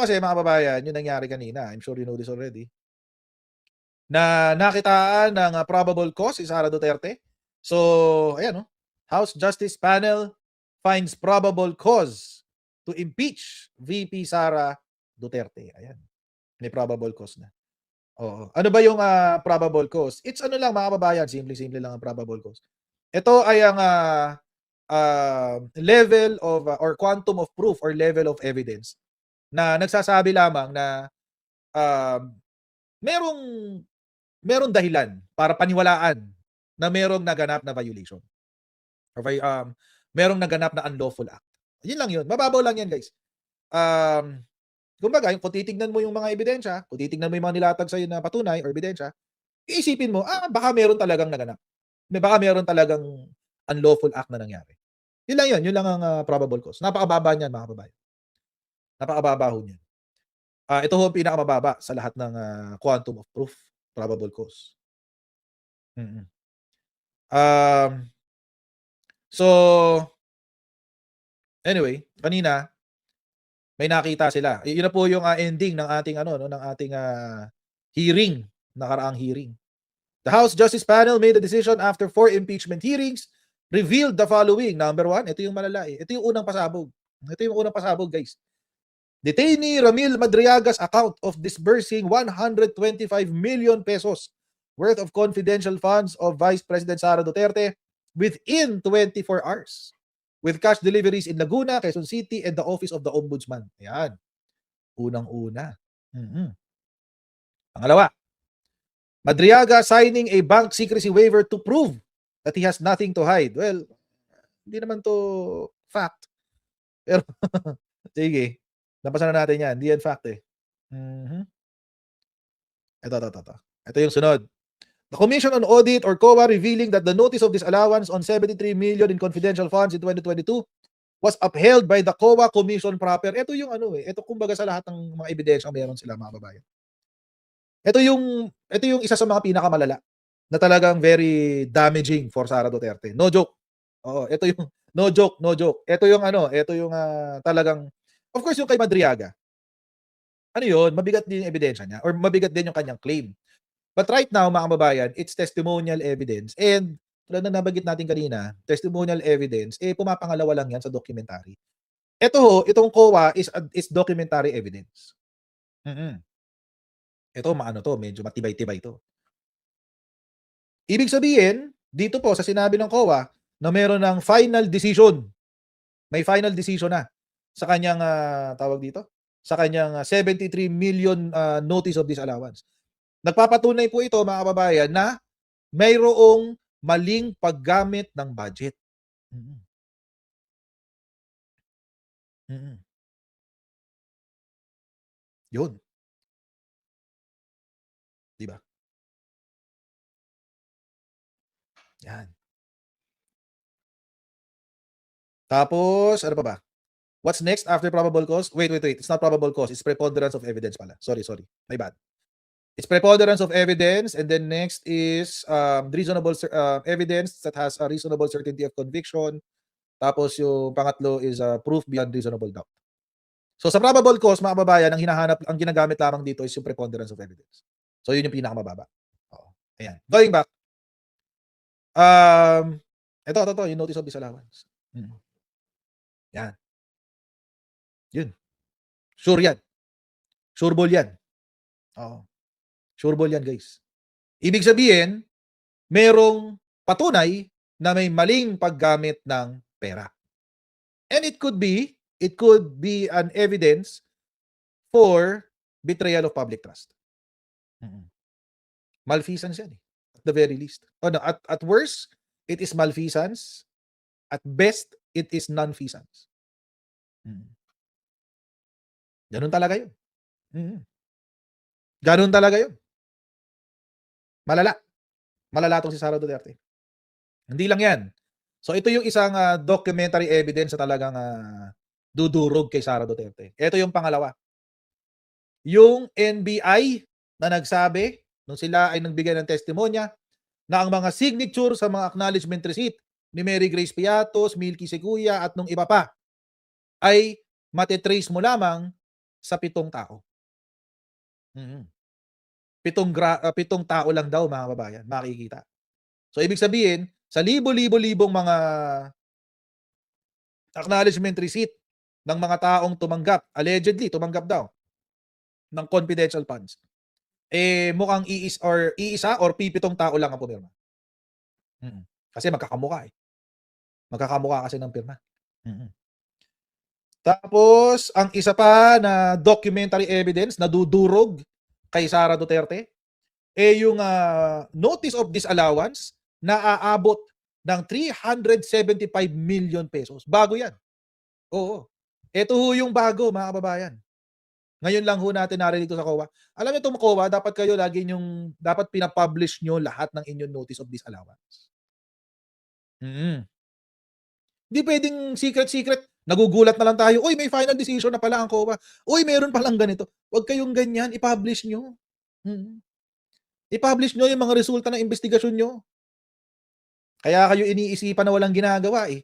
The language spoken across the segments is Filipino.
kasi mga kababayan, yung nangyari kanina, I'm sure you know this already, na nakitaan ng probable cause si Sara Duterte. So, ayan, House Justice Panel finds probable cause to impeach VP Sara Duterte. Ayan, may probable cause na. Oo. Ano ba yung probable cause? It's ano lang mga kababayan, simple-simple lang ang probable cause. Ito ay ang level of or quantum of proof or level of evidence na nagsasabi lamang na merong dahilan para paniwalaan na merong naganap na violation or merong naganap na unlawful act. Yun lang yun. Mababaw lang yan, guys. Kumbaga, kung titignan mo yung mga ebidensya, kung titignan mo yung mga nilatag sa'yo na patunay or ebidensya, iisipin mo, baka meron talagang naganap. Baka meron talagang unlawful act na nangyari. Yun lang yun. Yun lang ang probable cause. Napakababa niyan, mga kababayan. Napakababa ho niyan. Ito ho ang pinakamababa sa lahat ng quantum of proof, probable cause. So, anyway, kanina, may nakita sila. Yun na po yung ending ng ating ng ating hearing, nakaraang hearing. The House Justice Panel made a decision after 4 impeachment hearings, revealed the following. Number 1, ito yung malala eh. Ito yung unang pasabog. Ito yung unang pasabog, guys. Detainee Ramil Madriaga's account of disbursing 125 million pesos worth of confidential funds of Vice President Sara Duterte within 24 hours with cash deliveries in Laguna, Quezon City, and the Office of the Ombudsman. Ayan. Unang-una. Pangalawa, Madriaga signing a bank secrecy waiver to prove that he has nothing to hide. Well, hindi naman to fact. Pero, sige. Napasa na natin yan. Hindi yan fact eh. Ito yung sunod. The Commission on Audit or COA revealing that the notice of disallowance on 73 million in confidential funds in 2022 was upheld by the COA Commission proper. Ito yung ito kumbaga sa lahat ng mga ebidensya meron sila mga babayan. Ito yung isa sa mga pinakamalala na talagang very damaging for Sara Duterte. No joke. Oo, ito yung no joke. Ito yung talagang of course yung kay Madriaga. Ano yun? Mabigat din yung ebidensya niya or mabigat din yung kanyang claim. But right now, mga kababayan, it's testimonial evidence. And tulad na nabanggit natin kanina, testimonial evidence, pumapangalawa lang yan sa documentary. Itong COA is documentary evidence. Ito, medyo matibay-tibay to. Ibig sabihin, dito po sa sinabi ng COA, na meron ng final decision. May final decision na sa kanyang, tawag dito, sa kanyang 73 million notice of disallowance. Nagpapatunay po ito, mga kababayan, na mayroong maling paggamit ng budget. Yun. Diba? Yan. Tapos, ano pa ba? What's next after probable cause? Wait. It's not probable cause. It's preponderance of evidence pala. Sorry. My bad. It's preponderance of evidence, and then next is reasonable evidence that has a reasonable certainty of conviction. Tapos yung pangatlo is proof beyond reasonable doubt. So sa probable cause, mga kababayan, ang ginagamit lamang dito is yung preponderance of evidence. So yun yung pinakamababa. Ayan. Going back. Ito, yung notice of disallowance. Yan. Yun. Sure yan. Sure ball yan. Sure ball yan, guys. Ibig sabihin, merong patunay na may maling paggamit ng pera. And it could be an evidence for betrayal of public trust. Malfeasance yan at the very least. At worst, it is malfeasance. At best, it is nonfeasance. Ganun talaga yun. Ganun talaga yun. Malala tong si Sara Duterte. Hindi lang yan. So ito yung isang documentary evidence na talagang dudurog kay Sara Duterte. Ito yung pangalawa. Yung NBI na nagsabi, nung sila ay nagbigay ng testimonya, na ang mga signature sa mga acknowledgement receipt ni Mary Grace Piatos, Milky Seguya at nung iba pa ay matitrace mo lamang sa 7 tao. Mm. 7 tao lang daw mga kababayan makikita. So ibig sabihin, sa libo-libo-libong mga acknowledgement receipt ng mga taong tumanggap, allegedly tumanggap daw ng confidential funds, eh mukhang iisa or pipitong tao lang ang pumirma. Kasi magkakamukha eh. Magkakamukha kasi ng pirma. Mm. Tapos, ang isa pa na documentary evidence na dudurog kay Sara Duterte, eh yung notice of disallowance na aabot ng 375 million pesos. Bago yan. Oo. Ito ho yung bago, mga kababayan. Ngayon lang ho natin narinig ito sa COA. Alam niyo itong COA, dapat kayo lagi dapat pinapublish nyo lahat ng inyong notice of disallowance. Hindi pwedeng secret-secret. Nagugulat na lang tayo, uy, may final decision na pala ang COA. Uy, meron palang ganito. Huwag kayong ganyan, i-publish nyo. I-publish nyo yung mga resulta ng investigasyon nyo. Kaya kayo iniisipan na walang ginagawa eh.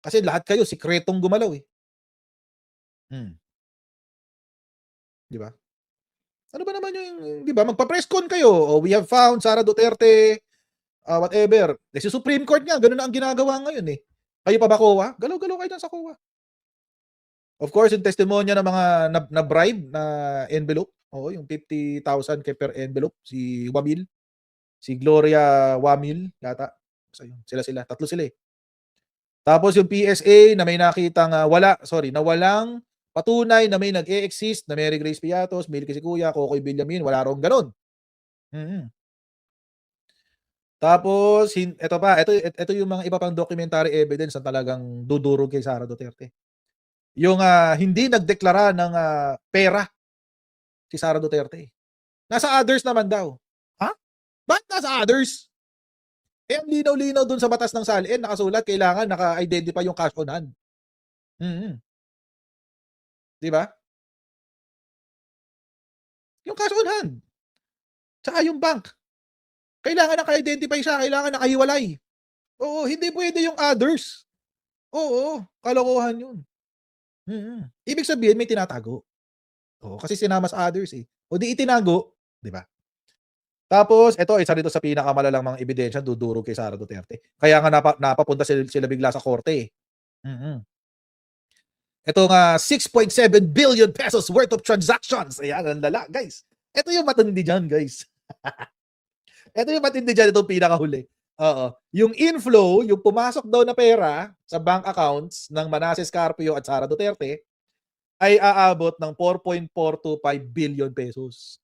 Kasi lahat kayo, sikretong gumalaw eh. Di ba? Ano ba naman yung, di ba, magpa-press con kayo. Oh, we have found Sara Duterte, whatever. Si Supreme Court nga, ganun na ang ginagawa ngayon eh. Kayo pa ba COA? Galaw-galaw kayo dyan sa COA. Of course, yung testimonya ng mga na-bribe na envelope. Oo, yung 50,000 per envelope. Si Wamil. Si Gloria Wamil yata. Sila. Tatlo sila eh. Tapos yung PSA na may nakitang na walang patunay na may nag-e-exist na Mary Grace Piatos, Milky si Kuya, Kokoy Villamin, wala rong ganun. Tapos, ito yung mga iba pang documentary evidence na talagang dudurog kay Sara Duterte. Yung hindi nagdeklara ng pera si Sara Duterte. Nasa others naman daw. Ha? Bakit nasa others? Eh, ang linaw-linaw dun sa batas ng SALN, nakasulat, kailangan naka-identify yung cash on hand. Di ba? Yung cash on hand. Tsaka yung bank. Kailangan naka-identify siya, kailangan nakahiwalay. Oo, hindi pwede yung others. Oo, kalokohan yun. Ibig sabihin, may tinatago. Oo, kasi sinama sa others eh. O di itinago, di ba? Tapos, isa rito sa pinakamalalang mga ebidensya dudurog kay Sara Duterte. Kaya nga napapunta sila bigla sa korte eh. Ito nga, 6.7 billion pesos worth of transactions. Ayan, ang lala, guys. Ito yung matindi dyan, guys. Ito yung matindi dyan, itong pinakahuli. Oo. Yung inflow, yung pumasok daw na pera sa bank accounts ng Manasseh Scarpio at Sara Duterte ay aabot ng 4.425 billion pesos.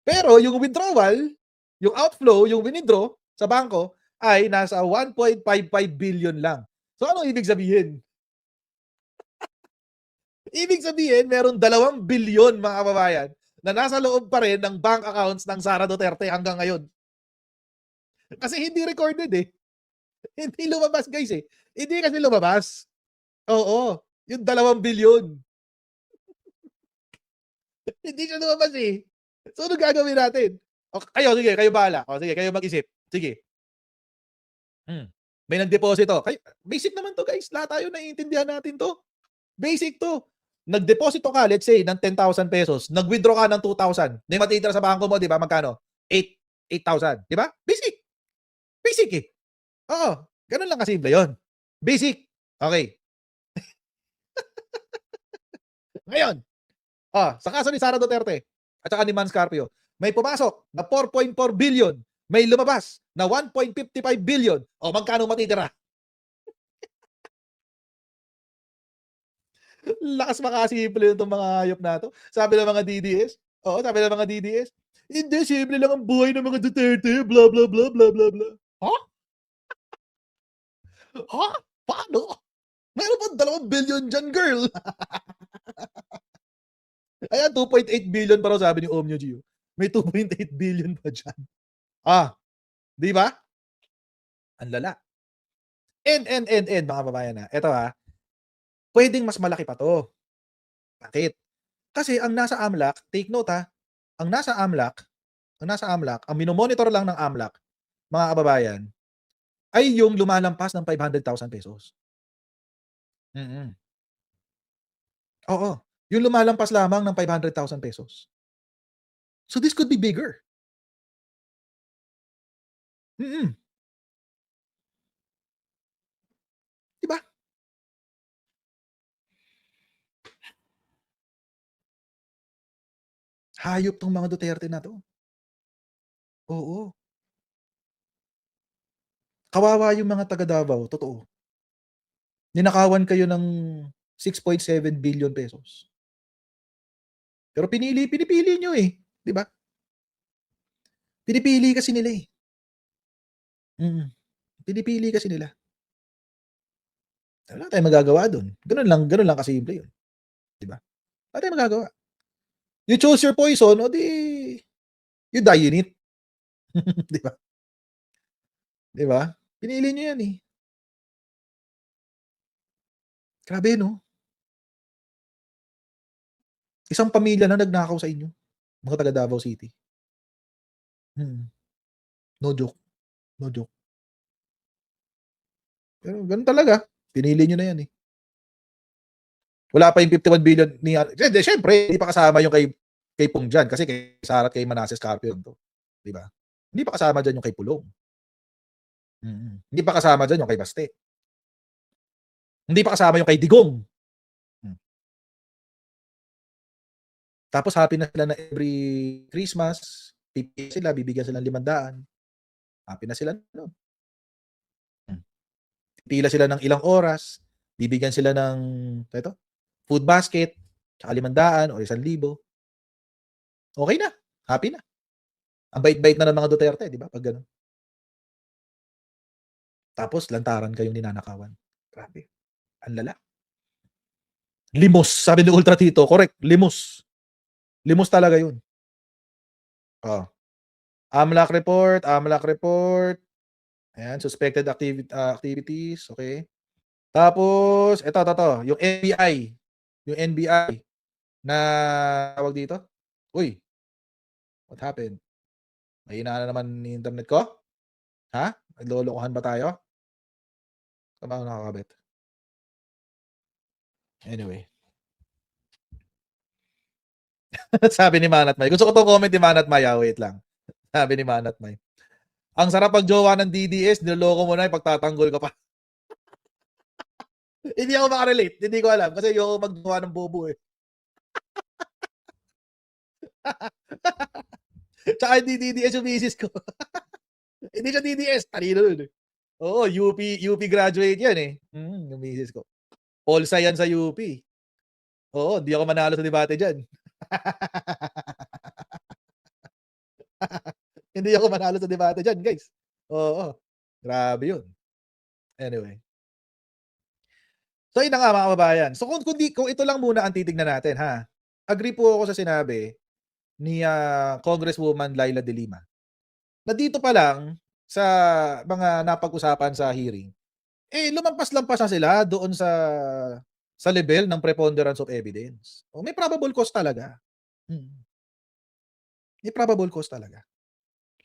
Pero yung withdrawal, yung outflow, yung winidraw sa bangko ay nasa 1.55 billion lang. So ano ibig sabihin? Ibig sabihin, meron 2 billion mga kababayan na nasa loob pa rin ng bank accounts ng Sara Duterte hanggang ngayon. Kasi hindi recorded eh. Hindi lumabas guys eh. Hindi kasi lumabas. Oo. Yung 2 billion. Hindi siya lumabas eh. So ano gagawin natin? Sige, kayo bahala. Sige, kayo mag-isip. Sige. May nagdeposito. Basic naman to guys. Lahat tayo naiintindihan natin to. Basic to. Nagdeposito ka, let's say, ng 10,000 pesos. Nag-withdraw ka ng 2,000. Na matitira sa bangko mo, di ba? Magkano? 8,000. Di ba? Basic. Basic eh. Oo. Ganun lang kasimple yun. Basic. Okay. Ngayon, sa kaso ni Sara Duterte at saka ni Man Scarpio, may pumasok na 4.4 billion. May lumabas na 1.55 billion. O, magkano matitira? Lakas makasimple itong mga hayop na to. Sabi ng mga DDS. Oo, sabi ng mga DDS. Hindi, simple lang ang buhay ng mga Duterte. Blah, blah, blah, blah, blah, blah. Ha? Ha? Paano? Meron pa 2 billion dyan, girl. Ayan, 2.8 billion pa raw sabi ni Omnio Gio. May 2.8 billion pa dyan. Di ba? Ang lala. And, mga babayan na. Ito pwedeng mas malaki pa to. Bakit? Kasi ang nasa AMLAC, take note ang nasa AMLAC, ang minomonitor lang ng AMLAC, mga kababayan, ay yung lumalampas ng 500,000 pesos. Oo. Yung lumalampas lamang ng 500,000 pesos. So this could be bigger. Mm. 'Di ba? Hayop 'tong mga Duterte na 'to. Oo. Kawawa yung mga taga Davao, totoo. Ninakawan kayo ng 6.7 billion pesos. Pero pinipili niyo, eh, 'di ba? Pinipili kasi nila, eh. Mm. Pinipili kasi nila. Wala tayong magagawa dun. Ganun lang kasimple yun, 'di ba? Wala tayong magagawa. You chose your poison, o di you die in it, 'di ba? 'Di ba? Pinili niyo yan, eh. Grabe 'no? Isang pamilya na nagnakaw sa inyo, mga taga Davao City. Mm. No joke, no joke. Pero ganun talaga, pinili niyo na yan, eh. Wala pa yung 51 billion ni hindi siyempre hindi pa kasama yung kay Pong diyan kasi kay Sara at kay Manasseh Carpio 'to, 'di ba? Hindi pa kasama diyan yung kay Pulong. Hindi pa kasama diyan yung kay Baste. Hindi pa kasama yung kay Digong. Hmm. Tapos happy na sila na every Christmas, pipili sila, bibigyan sila ng 500. Happy na sila nun. Hmm. Pipila sila ng ilang oras, bibigyan sila ng eto, food basket, tsaka 500 o 1,000. Okey na, happy na. Ang bait-bait na ng mga Duterte, 'di ba, 'pag gano'n. Tapos lantaran kayong ninanakawan. Grabe, ang lala. Limos, sabi ni Ultra Tito, correct, limos. Limos talaga 'yun. Oh, AMLAC report, ayan, suspected activities, okey. Tapos yung NBI, na tawag dito, uy, what happened? Mahina na naman internet ko? Ha? Naglolokohan ba tayo? Saan ba ako nakakabit? Anyway, sabi ni Manat May, gusto ko 'tong comment ni Manat May, wait lang. Sabi ni Manat May, "Ang sarap mag-jowa ng DDS, niloloko mo na, ipagtatanggol ka pa." Hindi ako maka-relate, hindi ko alam kasi ayoko mag-jowa ng bobo, eh. Tsaka hindi DDS yung misis ko. Hindi siya DDS, talino nun, eh. Oo, UP graduate yan, eh. Yung misis ko. Polsa yan sa UP. Oo, hindi ako manalo sa debate diyan. Hindi ako manalo sa debate diyan, guys. Oo, grabe yun. Anyway, so yun na nga mga kababayan. So kung ito lang muna ang titignan natin, ha. Agree po ako sa sinabi ni, Congresswoman Laila De Lima, na dito pa lang sa mga napag-usapan sa hearing, eh, lumampas-lampas na sila doon sa level ng preponderance of evidence. Oh, may probable cause talaga. Mm, may probable cause talaga.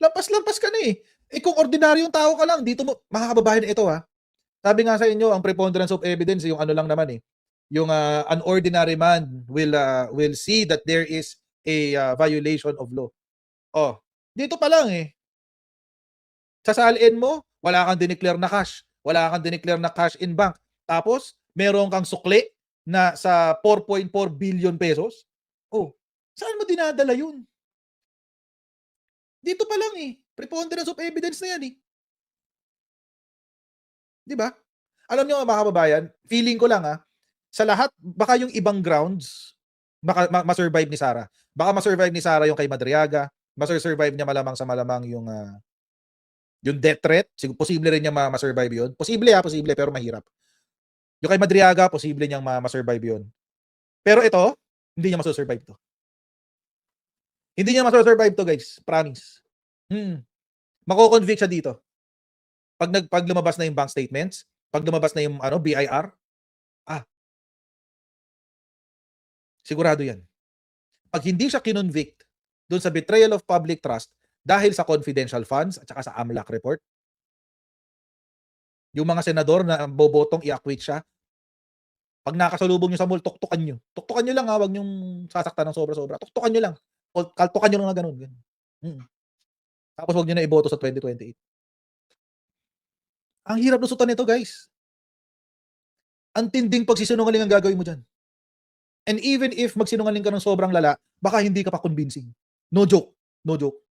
Lampas-lampas ka na, eh. Eh, kung ordinaryong tao ka lang dito mo mga kababayan ito, sabi nga sa inyo ang preponderance of evidence yung ano lang naman, eh, yung, an ordinary man will see that there is a, violation of law. Oh, dito pa lang, eh, sasalin mo wala kang dineclare na cash, wala kang dineclare na cash in bank, tapos meron kang sukli na sa 4.4 billion pesos. Oh, saan mo dinadala yun? Dito pa lang, eh, preponderance of evidence na yan, eh, 'di ba? Alam niyo mga kababayan, feeling ko lang, sa lahat baka yung ibang grounds baka ma-survive ni Sara. Baka ma-survive ni Sara yung kay Madriaga, masu-survive niya malamang sa malamang yung death threat, posible rin niya ma-survive yun. Posible, posible pero mahirap. Yung kay Madriaga, posible niyang ma-survive yun. Pero ito, hindi niya masu-survive 'to. Hindi niya masu-survive 'to, guys, promise. Mm, mako-convict siya dito. 'Pag lumabas na yung bank statements, 'pag lumabas na yung ano, BIR, ah, sigurado 'yan. 'Pag hindi siya kinonvict dun sa betrayal of public trust dahil sa confidential funds at saka sa AMLAC report, yung mga senador na bobotong i-acquit siya, Pag nakasalubong niyo sa mall, tuktukan niyo. Tuktukan niyo lang, wag niyong sasaktan ng sobra-sobra. Tuktukan niyo lang. O kaltukan niyo lang na gano'n, gano'n. Mm. Tapos wag niyo na iboto sa 2028. Ang hirap lusutan nito, guys. Ang tinding pagsisinungaling ang gagawin mo diyan. And even if magsinungaling ka ng sobrang lala, baka hindi ka pa convincing. No joke, no joke.